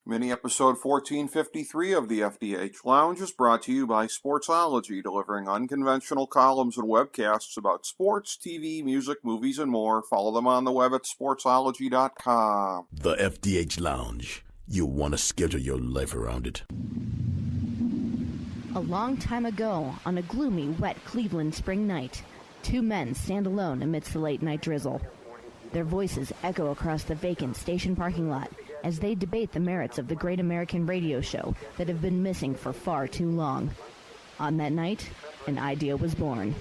Mini episode 1453 of the FDH Lounge is brought to you by Sportsology, delivering unconventional columns and webcasts about sports, TV, music, movies, and more. Follow them on the web at sportsology.com. The FDH Lounge. You'll want to schedule your life around it. A long time ago, on a gloomy, wet Cleveland spring night, two men stand alone amidst the late-night drizzle. Their voices echo across the vacant station parking lot as they debate the merits of the great American radio show that have been missing for far too long. On that night, an idea was born.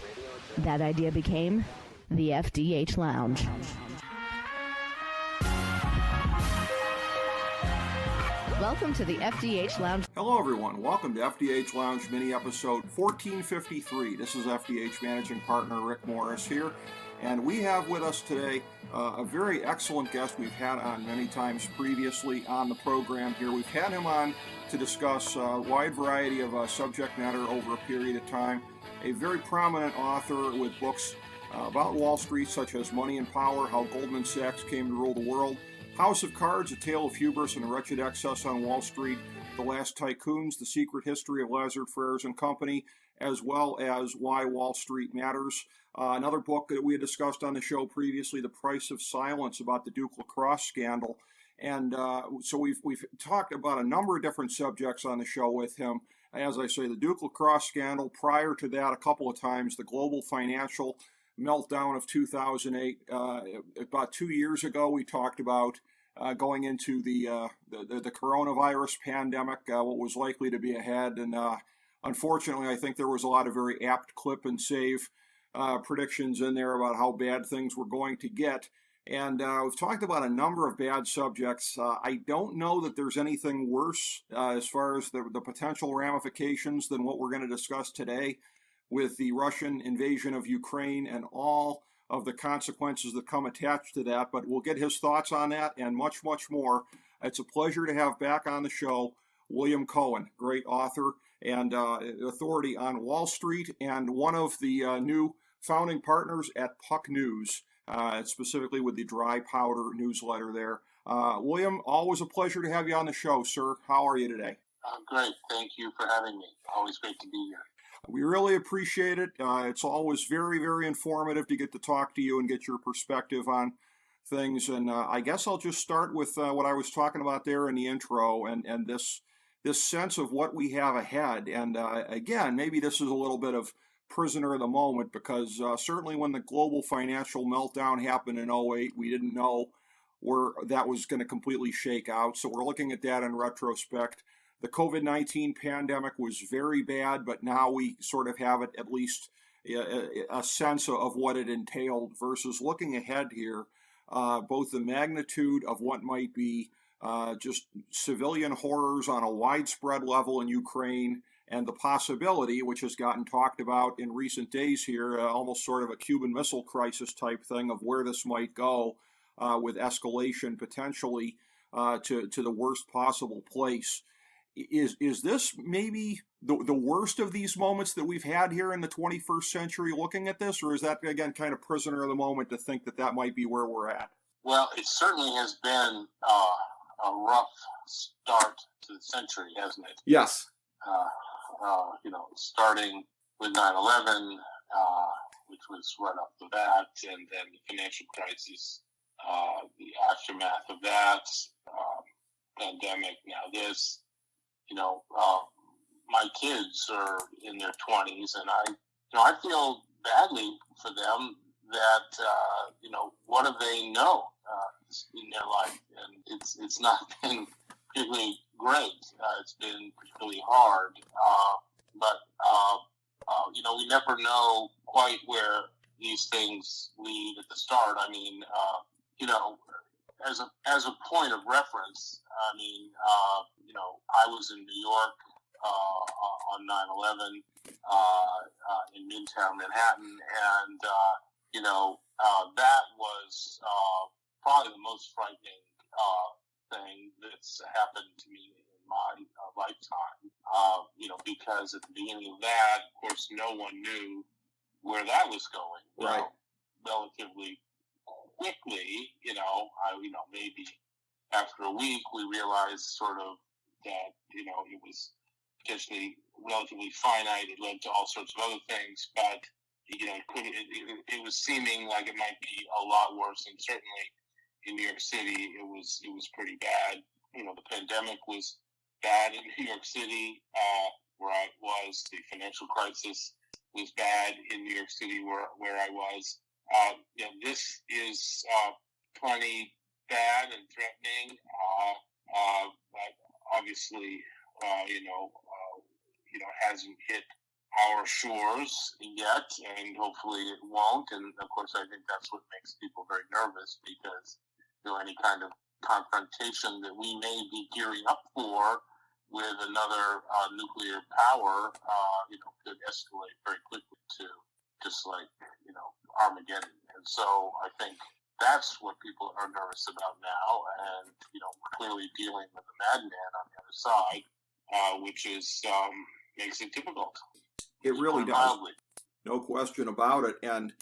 That idea became the FDH Lounge. Welcome to the FDH Lounge. Hello, everyone. Welcome to FDH Lounge mini episode 1453. This is FDH managing partner Rick Morris here, and we have with us today a very excellent guest we've had on many times previously on the program here. We've had him on to discuss a wide variety of subject matter over a period of time. A very prominent author with books about Wall Street, such as Money and Power, How Goldman Sachs Came to Rule the World, House of Cards, A Tale of Hubris and Wretched Excess on Wall Street, The Last Tycoons, The Secret History of Lazard Frères and Company, as well as Why Wall Street Matters. Another book that we had discussed on the show previously, The Price of Silence, about the Duke lacrosse scandal. And so we've talked about a number of different subjects on the show with him. As I say, the Duke lacrosse scandal, prior to that a couple of times, the global financial meltdown of 2008. About 2 years ago, we talked about going into the coronavirus pandemic, what was likely to be ahead. And unfortunately, I think there was a lot of very apt clip and save predictions in there about how bad things were going to get. And we've talked about a number of bad subjects. I don't know that there's anything worse as far as the potential ramifications than what we're going to discuss today with the Russian invasion of Ukraine and all of the consequences that come attached to that. But we'll get his thoughts on that and much, much more. It's a pleasure to have back on the show William Cohan, great author and authority on Wall Street, and one of the new founding partners at Puck News, specifically with the Dry Powder newsletter there. William, always a pleasure to have you on the show, sir. How are you today? Great. Thank you for having me. Always great to be here. We really appreciate it. It's always very, very informative to get to talk to you and get your perspective on things. And I guess I'll just start with what I was talking about there in the intro and this sense of what we have ahead. And again, maybe this is a little bit of prisoner of the moment, because certainly when the global financial meltdown happened in '08, we didn't know where that was going to completely shake out. So we're looking at that in retrospect. The COVID-19 pandemic was very bad, but now we sort of have it, at least a sense of what it entailed, versus looking ahead here, both the magnitude of what might be just civilian horrors on a widespread level in Ukraine, and the possibility, which has gotten talked about in recent days here, almost sort of a Cuban Missile Crisis type thing of where this might go with escalation potentially to the worst possible place. Is this maybe the worst of these moments that we've had here in the 21st century looking at this, or is that, again, kind of prisoner of the moment to think that might be where we're at? Well, it certainly has been a rough start to the century, hasn't it? Yes. Starting with 9/11, which was right off the bat, and then the financial crisis, the aftermath of that, pandemic, now this. My kids are in their 20s, and I feel badly for them that, what do they know in their life? And it's not been particularly great. It's been particularly hard. But we never know quite where these things lead at the start. I mean, as a point of reference, I was in New York on 9/11 in Midtown Manhattan, and that was probably the most frightening thing that's happened to me in my lifetime. Because at the beginning of that, of course, no one knew where that was going. Right. Relatively quickly, maybe after a week, we realized sort of that, it was potentially relatively finite. It led to all sorts of other things, but, it was seeming like it might be a lot worse. And certainly in New York City, it was pretty bad. The pandemic was bad in New York City, where I was. The financial crisis was bad in New York City, where I was. This is plenty bad and threatening, but obviously, hasn't hit our shores yet, and hopefully it won't. And of course, I think that's what makes people very nervous, because any kind of confrontation that we may be gearing up for with another nuclear power, could escalate very quickly to just like, Armageddon. And so I think that's what people are nervous about now. And, we're clearly dealing with a madman on the other side, which is makes it difficult. It really does. Mildly. No question about it. And,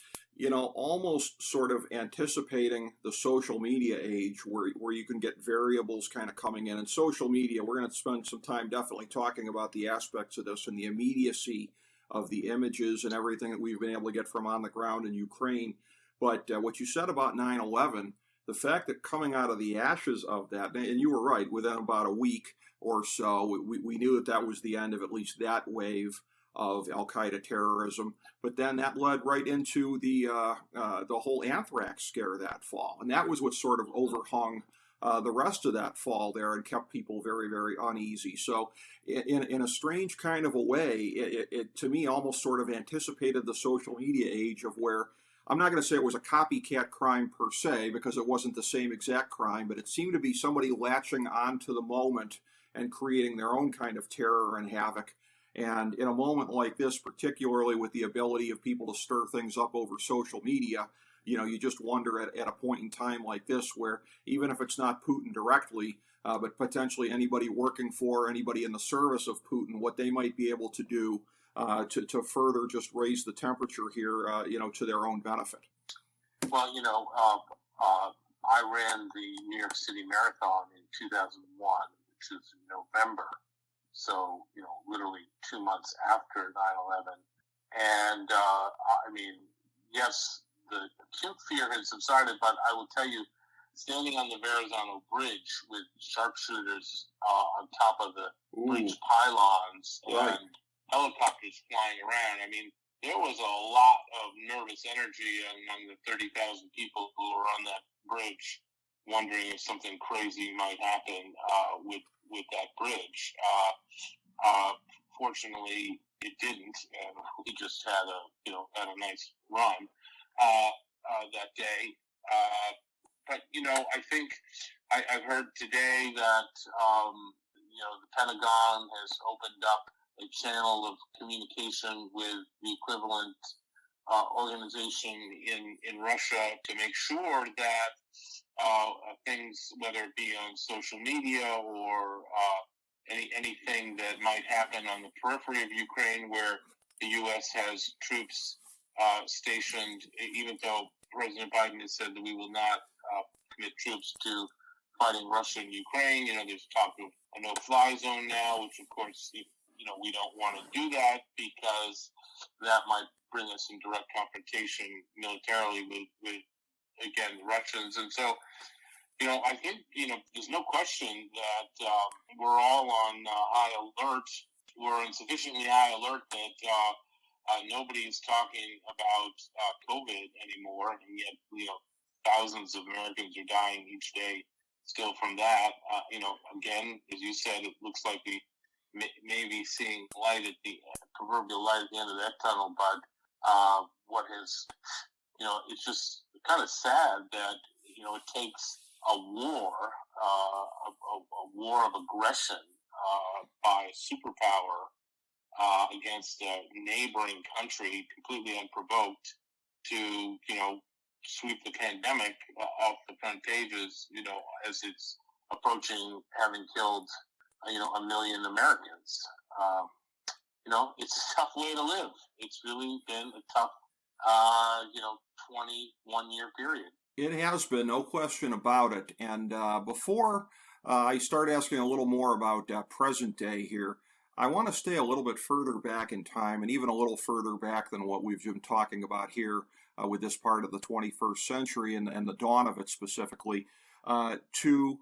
almost sort of anticipating the social media age where you can get variables kind of coming in. And social media, we're going to spend some time definitely talking about the aspects of this and the immediacy of the images and everything that we've been able to get from on the ground in Ukraine. But what you said about 9/11, the fact that coming out of the ashes of that, and you were right, within about a week or so, we knew that was the end of at least that wave of Al-Qaeda terrorism. But then that led right into the whole anthrax scare that fall. And that was what sort of overhung the rest of that fall there and kept people very, very uneasy. So in a strange kind of a way, it to me almost sort of anticipated the social media age of where, I'm not going to say it was a copycat crime per se, because it wasn't the same exact crime, but it seemed to be somebody latching onto the moment and creating their own kind of terror and havoc. And in a moment like this, particularly with the ability of people to stir things up over social media, you just wonder at a point in time like this, where even if it's not Putin directly, but potentially anybody working for, anybody in the service of Putin, what they might be able to do to further just raise the temperature here, to their own benefit. Well, I ran the New York City Marathon in 2001, which was in November. So, literally 2 months after 9/11. And, yes, the acute fear had subsided, but I will tell you, standing on the Verrazano Bridge with sharpshooters on top of the bridge pylons Right. and helicopters flying around, there was a lot of nervous energy among the 30,000 people who were on that bridge, wondering if something crazy might happen with that bridge. Fortunately, it didn't, and we just had a nice run that day. But I think I've heard today that the Pentagon has opened up a channel of communication with the equivalent organization in Russia to make sure that things, whether it be on social media or anything that might happen on the periphery of Ukraine, where the U.S. has troops stationed, even though President Biden has said that we will not commit troops to fighting Russia and Ukraine. There's talk of a no-fly zone now, which of course, we don't want to do that, because that might bring us in direct confrontation militarily with again, the Russians. And so, I think, there's no question that we're all on high alert. We're on sufficiently high alert that nobody is talking about COVID anymore. And yet, thousands of Americans are dying each day still from that. Again, as you said, it looks like we may be seeing light at the proverbial light at the end of that tunnel. But what has, it's just kind of sad that, it takes a war of aggression by a superpower against a neighboring country, completely unprovoked, to sweep the pandemic off the front pages, as it's approaching having killed 1 million Americans. It's a tough way to live. It's really been a tough 21-year period. It has been, no question about it. And before I start asking a little more about present day here, I want to stay a little bit further back in time and even a little further back than what we've been talking about here with this part of the 21st century and the dawn of it specifically, to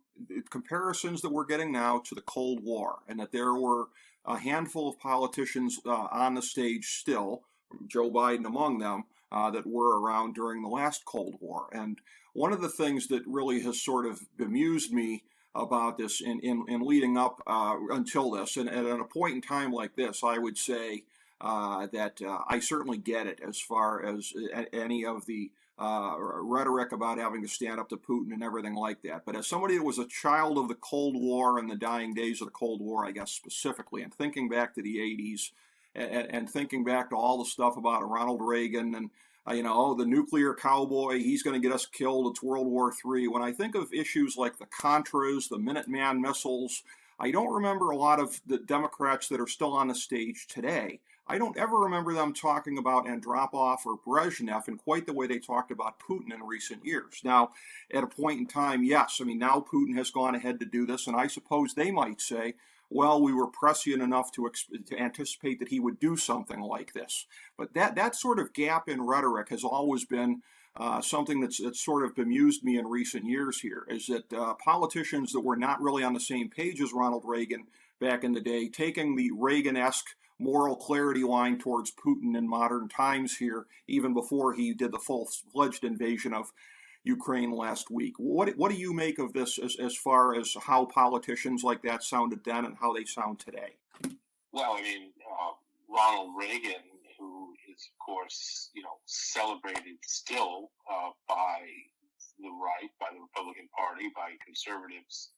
comparisons that we're getting now to the Cold War, and that there were a handful of politicians on the stage still, Joe Biden among them, that were around during the last Cold War. And one of the things that really has sort of bemused me about this in leading up until this, and at a point in time like this, I would say that I certainly get it as far as any of the rhetoric about having to stand up to Putin and everything like that. But as somebody that was a child of the Cold War and the dying days of the Cold War, I guess specifically, and thinking back to the 80s, and thinking back to all the stuff about Ronald Reagan and the nuclear cowboy, he's going to get us killed, it's World War III. When I think of issues like the Contras, the Minuteman missiles, I don't remember a lot of the Democrats that are still on the stage today. I don't ever remember them talking about Andropov or Brezhnev in quite the way they talked about Putin in recent years. Now, at a point in time, yes, I mean, now Putin has gone ahead to do this, and I suppose they might say, well, we were prescient enough to anticipate that he would do something like this. But that sort of gap in rhetoric has always been something that's sort of bemused me in recent years here, is that politicians that were not really on the same page as Ronald Reagan back in the day, taking the Reagan-esque moral clarity line towards Putin in modern times here, even before he did the full-fledged invasion of Ukraine last week. What do you make of this as far as how politicians like that sounded then and how they sound today? Well, I mean, Ronald Reagan, who is, of course, celebrated still by the right, by the Republican Party, by conservatives,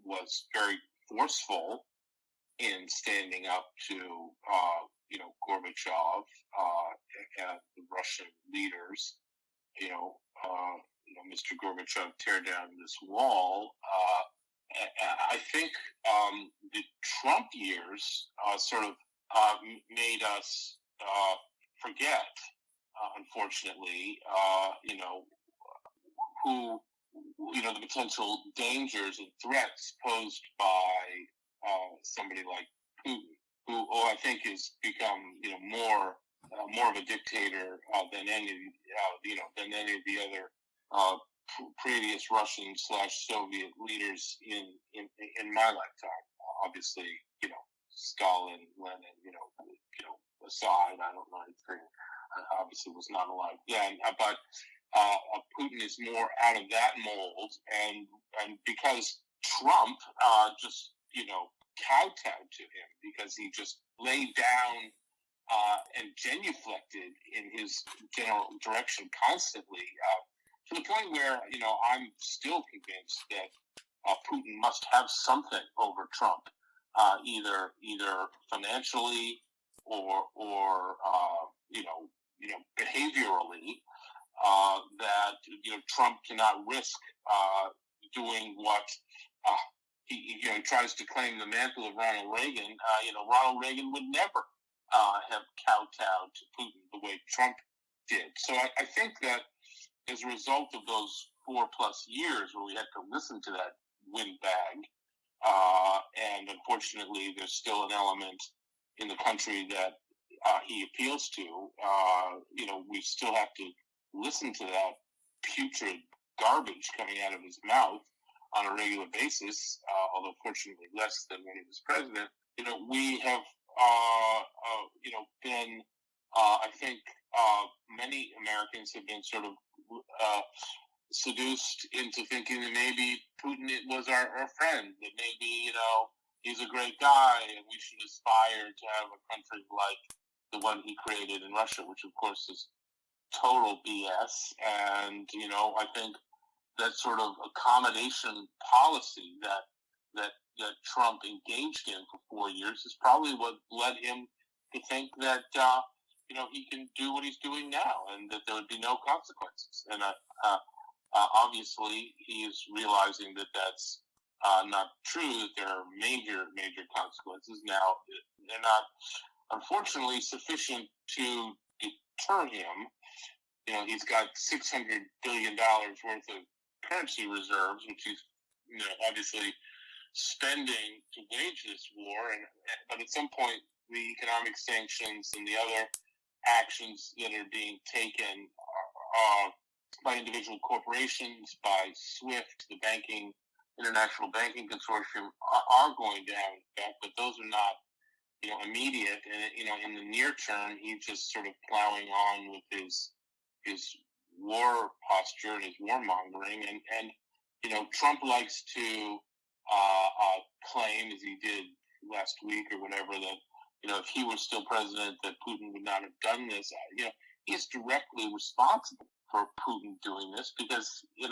was very forceful in standing up to, Gorbachev and the Russian leaders. Mr. Gorbachev, tear down this wall. I think the Trump years sort of made us forget, unfortunately, who, the potential dangers and threats posed by somebody like Putin, who I think has become, more of a dictator than any of the other previous Russian/Soviet leaders in my lifetime. Obviously, Stalin, Lenin, aside, I don't know anything. Obviously, was not alive then, but Putin is more out of that mold, and because Trump just kowtowed to him, because he just laid down and genuflected in his general direction constantly, to the point where, I'm still convinced that Putin must have something over Trump, either financially or behaviorally, that, Trump cannot risk doing what he tries to claim the mantle of Ronald Reagan. Ronald Reagan would never have kowtowed to Putin the way Trump did. So I think that as a result of those 4+ years where we had to listen to that windbag, and unfortunately there's still an element in the country that he appeals to, we still have to listen to that putrid garbage coming out of his mouth on a regular basis, although fortunately less than when he was president. We have been, I think many Americans have been sort of seduced into thinking that maybe Putin was our friend, that maybe, he's a great guy and we should aspire to have a country like the one he created in Russia, which of course is total BS. And, I think that sort of accommodation policy that Trump engaged in for 4 years is probably what led him to think that, he can do what he's doing now and that there would be no consequences. And obviously he is realizing that that's not true, that there are major consequences. Now, they're not, unfortunately, sufficient to deter him. he's got $600 billion worth of currency reserves, which he's, obviously spending to wage this war. But at some point, the economic sanctions and the other actions that are being taken by individual corporations, by SWIFT, the international banking consortium, are going to have an effect. But those are not, immediate. And in the near term, he's just sort of plowing on with his war posture and his warmongering. And Trump likes to claim, as he did last week or whatever, that if he were still president, that Putin would not have done this. He's directly responsible for Putin doing this because he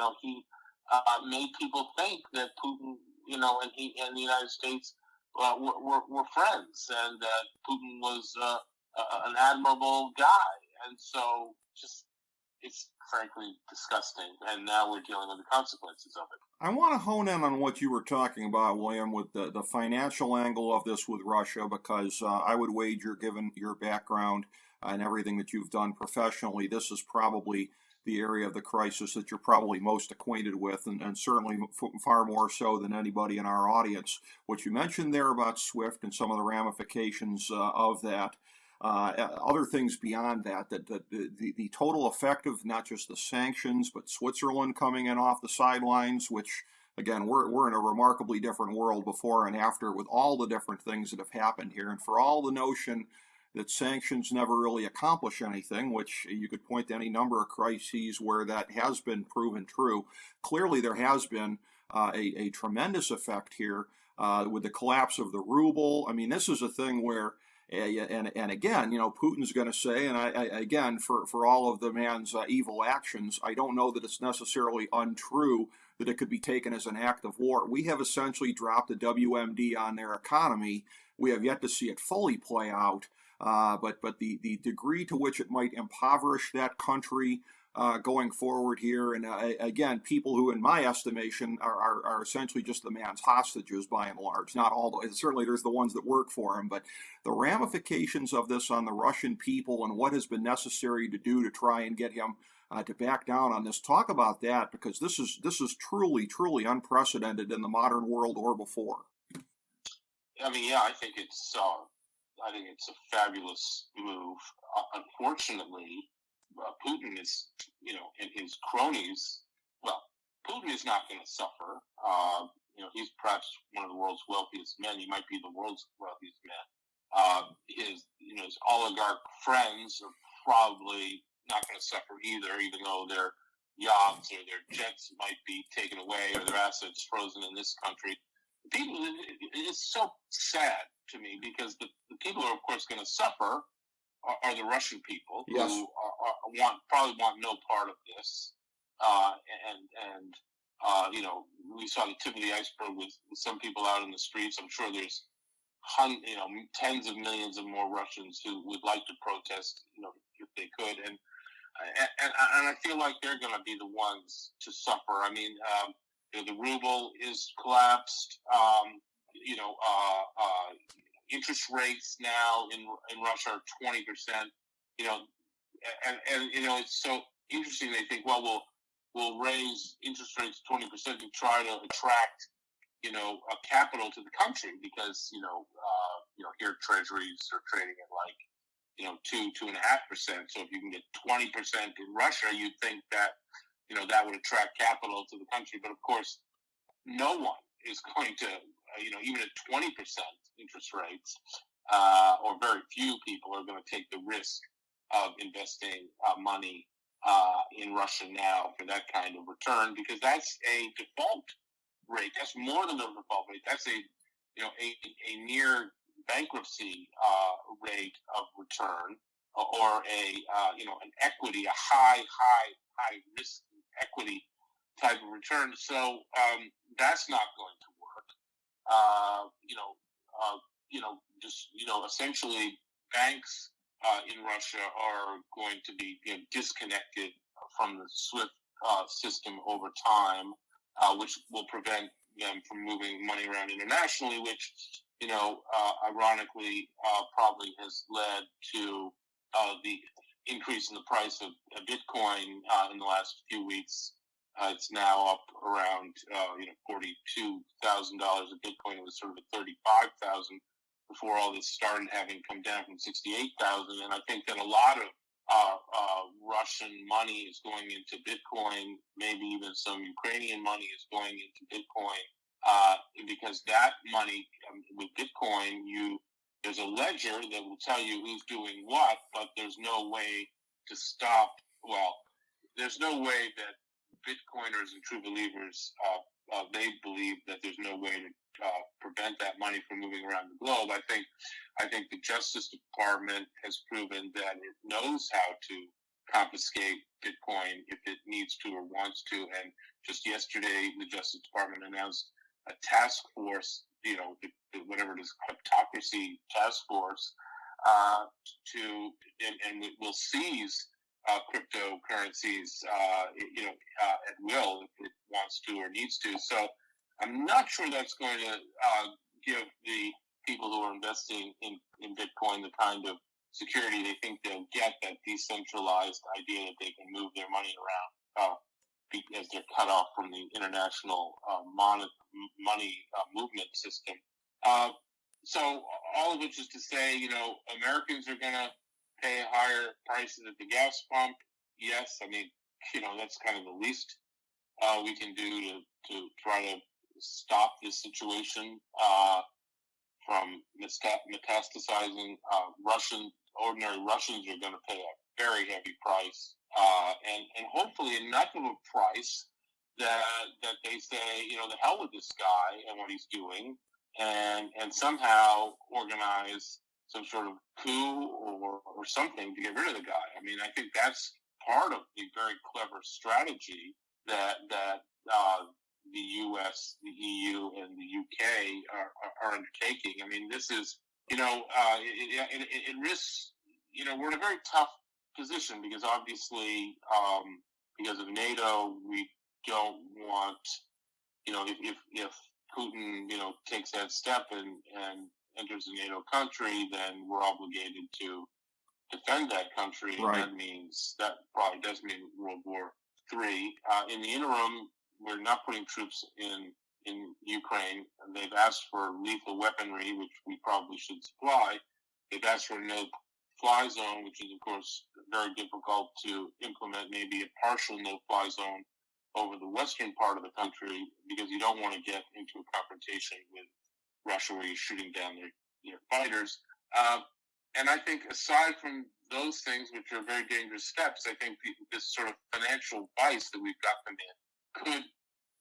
made people think that Putin, and he and the United States were friends, and that Putin was an admirable guy, and so it's frankly disgusting, and now we're dealing with the consequences of it. I want to hone in on what you were talking about, William, with the financial angle of this with Russia, because I would wager, given your background and everything that you've done professionally, this is probably the area of the crisis that you're probably most acquainted with, and certainly far more so than anybody in our audience. What you mentioned there about SWIFT and some of the ramifications of that, other things beyond that, the total effect of not just the sanctions, but Switzerland coming in off the sidelines, which, again, we're in a remarkably different world before and after with all the different things that have happened here. And for all the notion that sanctions never really accomplish anything, which you could point to any number of crises where that has been proven true, clearly there has been a tremendous effect here with the collapse of the ruble. I mean, this is a thing where, and again, Putin's going to say, and again, for all of the man's evil actions, I don't know that it's necessarily untrue that it could be taken as an act of war. We have essentially dropped a WMD on their economy. We have yet to see it fully play out. But the degree to which it might impoverish that country going forward here, and again, people who, in my estimation, are essentially just the man's hostages by and large. Not all, certainly there's the ones that work for him, but the ramifications of this on the Russian people and what has been necessary to do to try and get him to back down on this. Talk about that, because this is truly unprecedented in the modern world or before. I mean, yeah, I think it's a fabulous move. Unfortunately, Putin is, and his cronies. Well, Putin is not going to suffer. He's perhaps one of the world's wealthiest men. He might be the world's wealthiest man. His oligarch friends are probably not going to suffer either, even though their yachts or their jets might be taken away or their assets frozen in this country. It's so sad to me, because the people who are, of course, going to suffer are the Russian people, yes, who probably want no part of this. We saw the tip of the iceberg with some people out in the streets. I'm sure there's tens of millions of more Russians who would like to protest, if they could, and I feel like they're going to be the ones to suffer. I mean, the ruble is collapsed. Interest rates now in Russia are 20%. It's so interesting. They think, well, we'll raise interest rates 20% to try to attract, capital to the country, because here treasuries are trading at 2.5%. So if you can get 20% in Russia, you'd think that that would attract capital to the country. But of course, no one is going to, even at 20% interest rates, or very few people are going to take the risk of investing money in Russia now for that kind of return, because that's a default rate. That's more than a default rate. That's a near bankruptcy rate of return, or an equity, a high risk equity type of return. So that's not going to work. Essentially, banks in Russia are going to be disconnected from the SWIFT system over time, which will prevent them from moving money around internationally, which ironically probably has led to the increase in the price of Bitcoin in the last few weeks. It's now up around $42,000 a Bitcoin. It was sort of at 35,000 before all this started, having come down from 68,000. And I think that a lot of Russian money is going into Bitcoin. Maybe even some Ukrainian money is going into Bitcoin because that money with Bitcoin, there's a ledger that will tell you who's doing what, but there's no way to stop. Well, there's no way that Bitcoiners and true believers, they believe that there's no way to prevent that money from moving around the globe. I think the Justice Department has proven that it knows how to confiscate Bitcoin if it needs to or wants to. And just yesterday, the Justice Department announced a task force, whatever it is, kleptocracy task force, and will seize cryptocurrencies, at will if it wants to or needs to. So I'm not sure that's going to give the people who are investing in Bitcoin the kind of security they think they'll get, that decentralized idea that they can move their money around as they're cut off from the international money movement system. So all of which is to say, Americans are going to pay higher prices at the gas pump. Yes, I mean, that's kind of the least we can do to try to stop this situation from metastasizing. Ordinary Russians are going to pay a very heavy price, and hopefully enough of a price that they say, the hell with this guy and what he's doing, and somehow organize some sort of coup or something to get rid of the guy. I mean, I think that's part of the very clever strategy that the U.S., the EU, and the U.K. are undertaking. I mean, this is, it risks, we're in a very tough position because obviously, because of NATO, we don't want, if Putin, takes that step and enters a NATO country, then we're obligated to defend that country. Right. And that probably does mean World War III. In the interim, we're not putting troops in Ukraine, and they've asked for lethal weaponry, which we probably should supply. They've asked for a no-fly zone, which is, of course, very difficult to implement, maybe a partial no-fly zone over the western part of the country, because you don't want to get into a confrontation with Russia where you're shooting down their fighters. And I think aside from those things, which are very dangerous steps, I think this sort of financial vice that we've got them in could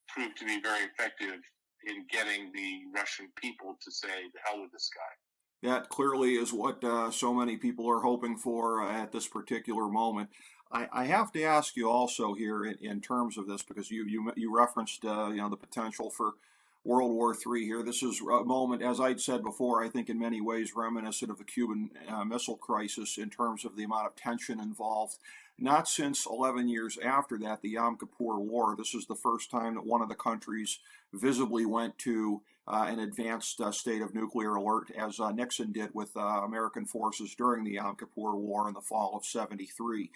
prove to be very effective in getting the Russian people to say, the hell with this guy. That clearly is what so many people are hoping for at this particular moment. I have to ask you also here in terms of this, because you referenced the potential for World War III here. This is a moment, as I'd said before, I think in many ways reminiscent of the Cuban Missile Crisis in terms of the amount of tension involved. Not since 11 years after that, the Yom Kippur War, this is the first time that one of the countries visibly went to an advanced state of nuclear alert, as Nixon did with American forces during the Yom Kippur War in the fall of '73.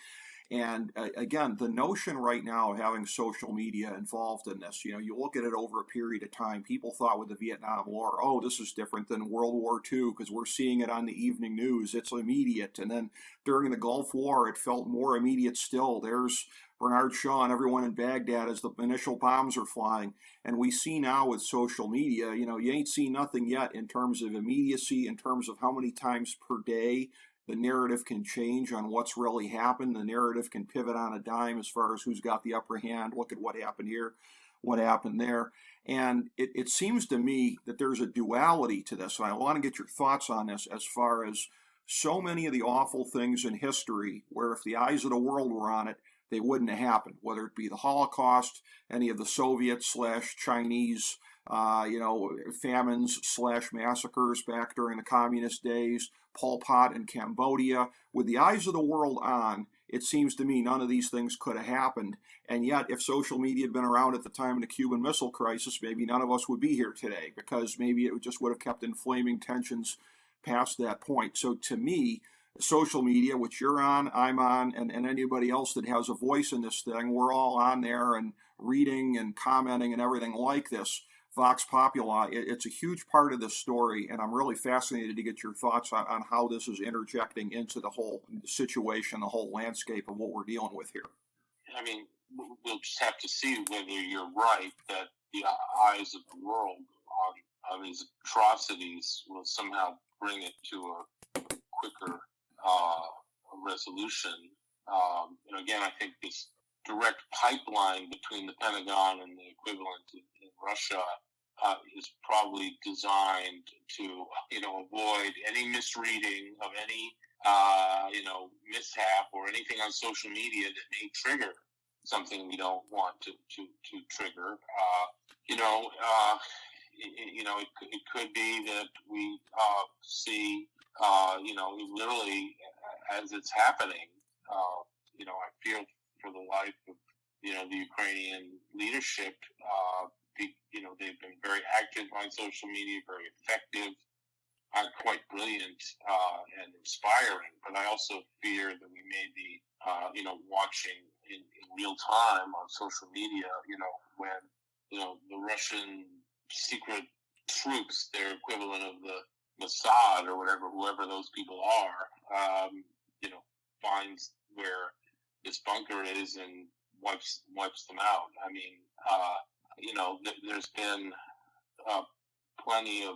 And again, the notion right now of having social media involved in this, you look at it over a period of time. People thought with the Vietnam War, oh, this is different than World War II because we're seeing it on the evening news. It's immediate. And then during the Gulf War, it felt more immediate still. There's Bernard Shaw and everyone in Baghdad as the initial bombs are flying. And we see now with social media, you ain't seen nothing yet in terms of immediacy, in terms of how many times per day the narrative can change on what's really happened. The narrative can pivot on a dime as far as who's got the upper hand. Look at what happened here, what happened there. And it seems to me that there's a duality to this. And I want to get your thoughts on this as far as so many of the awful things in history where if the eyes of the world were on it, they wouldn't have happened, whether it be the Holocaust, any of the Soviet/Chinese famines/massacres back during the communist days, Pol Pot in Cambodia. With the eyes of the world on, it seems to me none of these things could have happened. And yet, if social media had been around at the time of the Cuban Missile Crisis, maybe none of us would be here today, because maybe it just would have kept inflaming tensions past that point. So to me, social media, which you're on, I'm on, and anybody else that has a voice in this thing, we're all on there and reading and commenting and everything like this. Vox Populi, it's a huge part of this story, and I'm really fascinated to get your thoughts on how this is interjecting into the whole situation, the whole landscape of what we're dealing with here. I mean, we'll just have to see whether you're right that the eyes of the world on these atrocities will somehow bring it to a quicker resolution. Again, I think this direct pipeline between the Pentagon and the equivalent in Russia is probably designed to, avoid any misreading of any, mishap or anything on social media that may trigger something we don't want to trigger. It could be that we see, literally as it's happening. I feel for the life of, the Ukrainian leadership. They've been very active on social media, very effective, quite brilliant and inspiring. But I also fear that we may be, watching in real time on social media, when, the Russian secret troops, their equivalent of the Mossad or whoever those people are, finds where this bunker is and wipes them out. I mean, there's been plenty of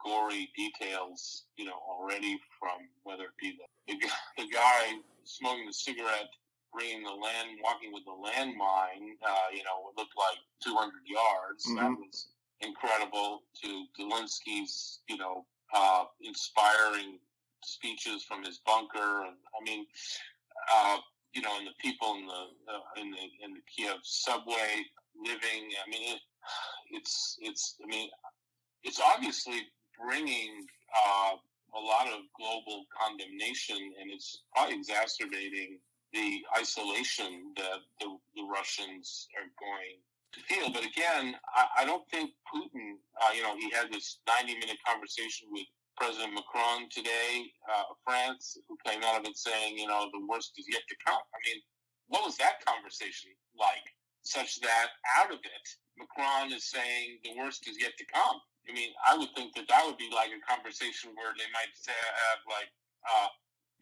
gory details, already, from whether it be the guy smoking the cigarette, walking with the landmine, it looked like 200 yards. Mm-hmm. That was incredible. To Zelensky's, inspiring speeches from his bunker, and I mean, and the people in the Kiev subway living. I mean, it's obviously bringing a lot of global condemnation, and it's probably exacerbating the isolation that the Russians are going to feel. But again, I don't think Putin. He had this 90-minute conversation with President Macron today of France, who came out of it saying, the worst is yet to come. I mean, what was that conversation like? Such that out of it, Macron is saying the worst is yet to come. I mean, I would think that would be like a conversation where they might say,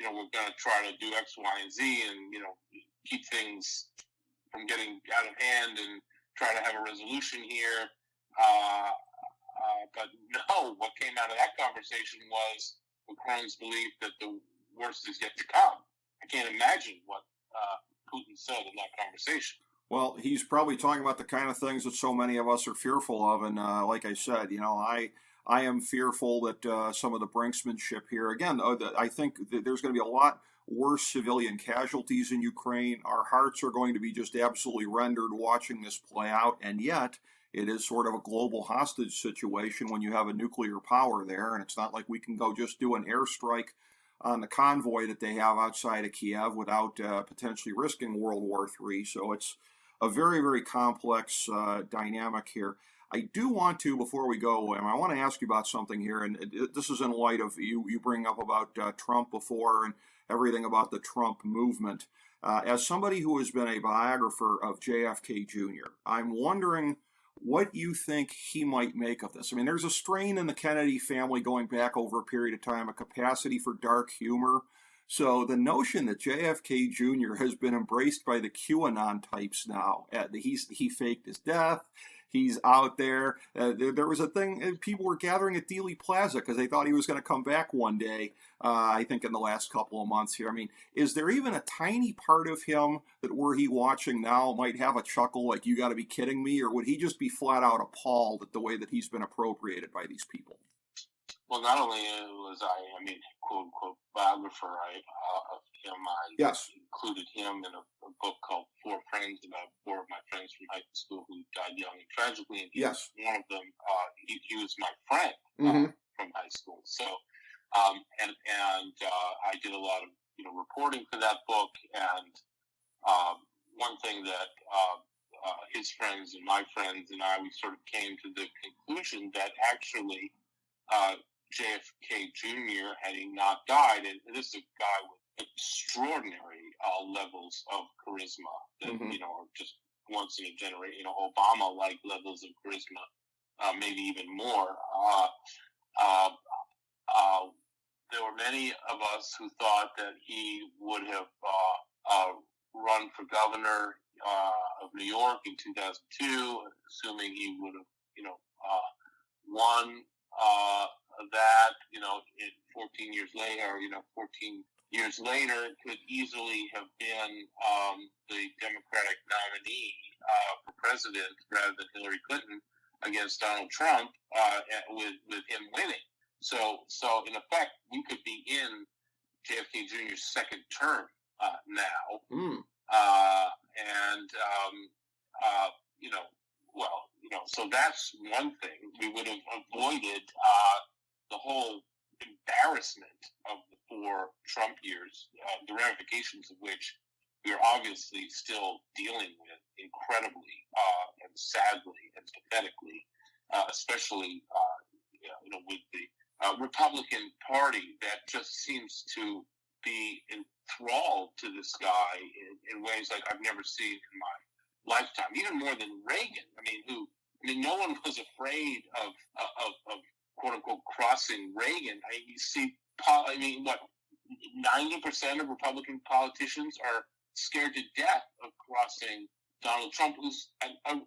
we're going to try to do X, Y, and Z, and, keep things from getting out of hand and try to have a resolution here. But no, what came out of that conversation was Macron's belief that the worst is yet to come. I can't imagine what Putin said in that conversation. Well, he's probably talking about the kind of things that so many of us are fearful of. And like I said, I am fearful that some of the brinksmanship here, again, I think that there's going to be a lot worse civilian casualties in Ukraine. Our hearts are going to be just absolutely rendered watching this play out. And yet, it is sort of a global hostage situation when you have a nuclear power there. And it's not like we can go just do an airstrike on the convoy that they have outside of Kiev without potentially risking World War III. So it's a very, very complex dynamic here. I do want to, before we go, and I want to ask you about something here, and this is in light of you bring up about Trump before and everything about the Trump movement. As somebody who has been a biographer of JFK Jr., I'm wondering what you think he might make of this. I mean, there's a strain in the Kennedy family going back over a period of time, a capacity for dark humor. So the notion that JFK Jr. has been embraced by the QAnon types now, he faked his death, he's out there. There was a thing, people were gathering at Dealey Plaza because they thought he was going to come back one day, I think in the last couple of months here. I mean, is there even a tiny part of him that were he watching now might have a chuckle like, you got to be kidding me? Or would he just be flat out appalled at the way that he's been appropriated by these people? Well, not only was I quote unquote biographer of him, I included him in a book called Four Friends, about four of my friends from high school who died young and tragically. And he was one of them, he was my friend from high school. So, and I did a lot of reporting for that book. And one thing that his friends and my friends and I, we sort of came to the conclusion that actually JFK Jr. had he not died, and this is a guy with extraordinary levels of charisma that are just once in a generation, Obama-like levels of charisma, maybe even more. There were many of us who thought that he would have run for governor of New York in 2002, assuming he would have, won that, in 14 years later, 14 years later, could easily have been the Democratic nominee for president rather than Hillary Clinton against Donald Trump, with him winning. So in effect, we could be in JFK Jr.'s second term now, so that's one thing. We would have avoided the whole embarrassment of the 4 Trump years, the ramifications of which we are obviously still dealing with incredibly and sadly and pathetically, especially with the Republican Party that just seems to be enthralled to this guy in ways like I've never seen in my lifetime, even more than Reagan. No one was afraid of quote unquote crossing Reagan. You see, 90% of Republican politicians are scared to death of crossing Donald Trump, who's an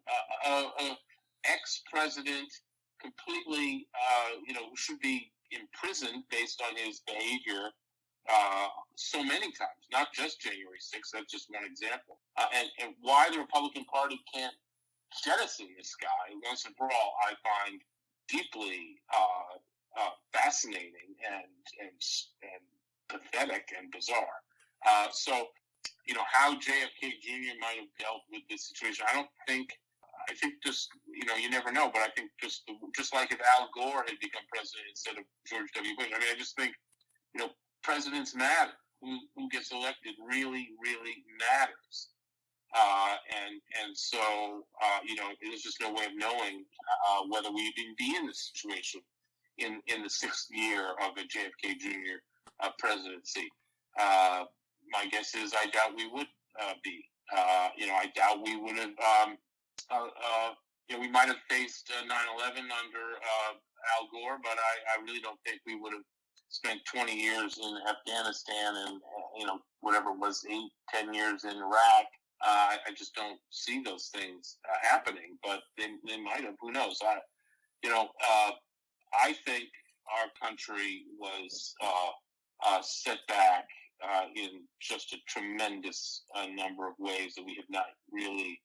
ex-president, completely, who should be imprisoned based on his behavior so many times, not just January 6th. That's just one example. And why the Republican Party can't jettison this guy once and for all, I find deeply fascinating and pathetic and bizarre. How JFK Jr. might have dealt with this situation, I think just, you never know, but I think just like if Al Gore had become president instead of George W. Bush, I just think, presidents matter. Who gets elected really, really matters. So there's just no way of knowing whether we'd even be in this situation in the 6th year of a JFK Jr. Presidency. My guess is I doubt we would be. I doubt we would have. We might have faced 9/11 under Al Gore, but I really don't think we would have spent 20 years in Afghanistan and whatever it was 8-10 years in Iraq. I just don't see those things happening, but they might have. Who knows? I think our country was set back in just a tremendous number of ways that we have not really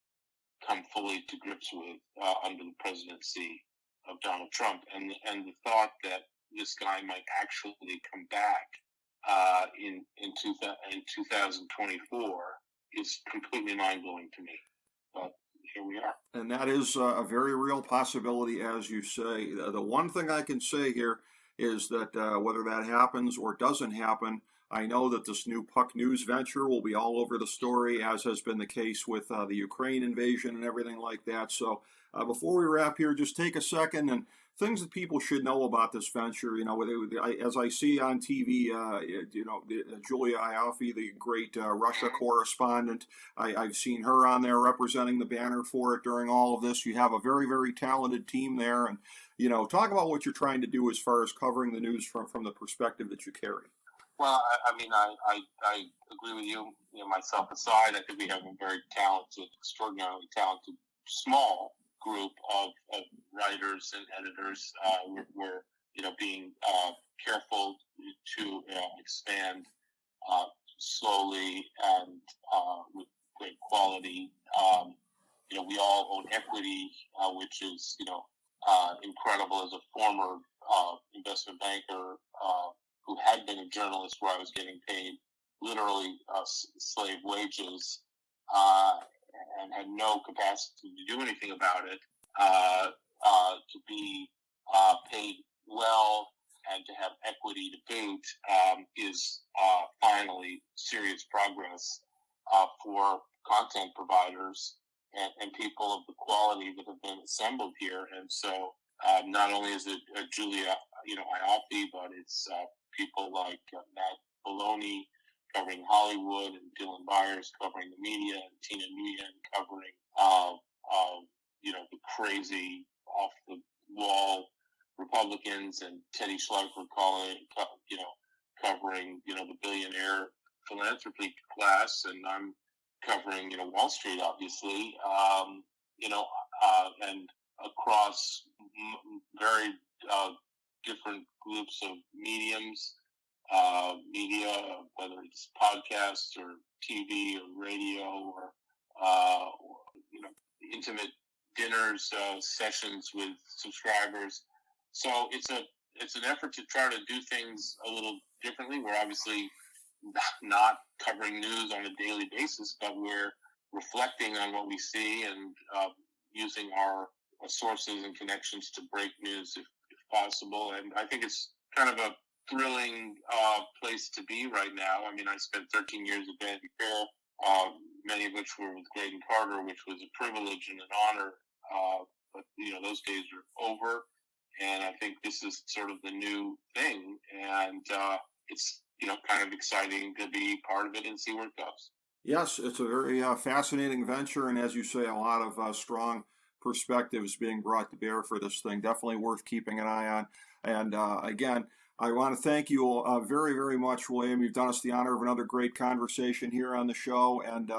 come fully to grips with under the presidency of Donald Trump, and the thought that this guy might actually come back in 2024 is completely mind-blowing to me. But here we are. And that is a very real possibility, as you say. The one thing I can say here is that whether that happens or doesn't happen, I know that this new Puck News venture will be all over the story, as has been the case with the Ukraine invasion and everything like that. So before we wrap here, just take a second and things that people should know about this venture. As I see on TV, Julia Ioffe, the great Russia correspondent, I've seen her on there representing the banner for it during all of this. You have a very, very talented team there, and talk about what you're trying to do as far as covering the news from the perspective that you carry. Well, I agree with you. Myself aside, I think we have a very talented, extraordinarily talented, small group of writers and editors. We're being careful to expand slowly and with great quality. We all own equity, which is incredible. As a former investment banker who had been a journalist, where I was getting paid literally slave wages and had no capacity to do anything about it, to be paid well and to have equity to boot is finally serious progress for content providers and people of the quality that have been assembled here. And so not only is it Julia IOPI, but it's people like Matt Bologna covering Hollywood, and Dylan Byers covering the media, and Tina Nguyen covering, the crazy, off the wall Republicans, and Teddy Schleifer covering, the billionaire philanthropy class, and I'm covering, Wall Street, obviously, and across very different groups of media, whether it's podcasts or TV or radio or intimate dinners, sessions with subscribers. So it's an effort to try to do things a little differently. We're obviously not covering news on a daily basis, but we're reflecting on what we see and using our sources and connections to break news if possible. And I think it's kind of a thrilling place to be right now. I mean, I spent 13 years at Vanity Fair, many of which were with Graydon Carter, which was a privilege and an honor. But those days are over, and I think this is sort of the new thing, and it's kind of exciting to be part of it and see where it goes. Yes, it's a very fascinating venture, and as you say, a lot of strong perspectives being brought to bear for this thing. Definitely worth keeping an eye on. And again, I want to thank you very, very much, William. You've done us the honor of another great conversation here on the show. And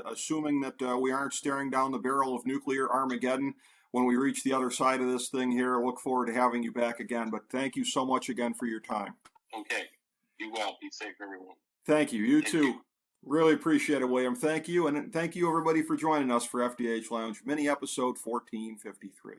assuming that we aren't staring down the barrel of nuclear Armageddon when we reach the other side of this thing here, I look forward to having you back again. But thank you so much again for your time. Okay. Be well. Be safe, everyone. Thank you. You too. Really appreciate it, William. Thank you. And thank you, everybody, for joining us for FDH Lounge, mini episode 1453.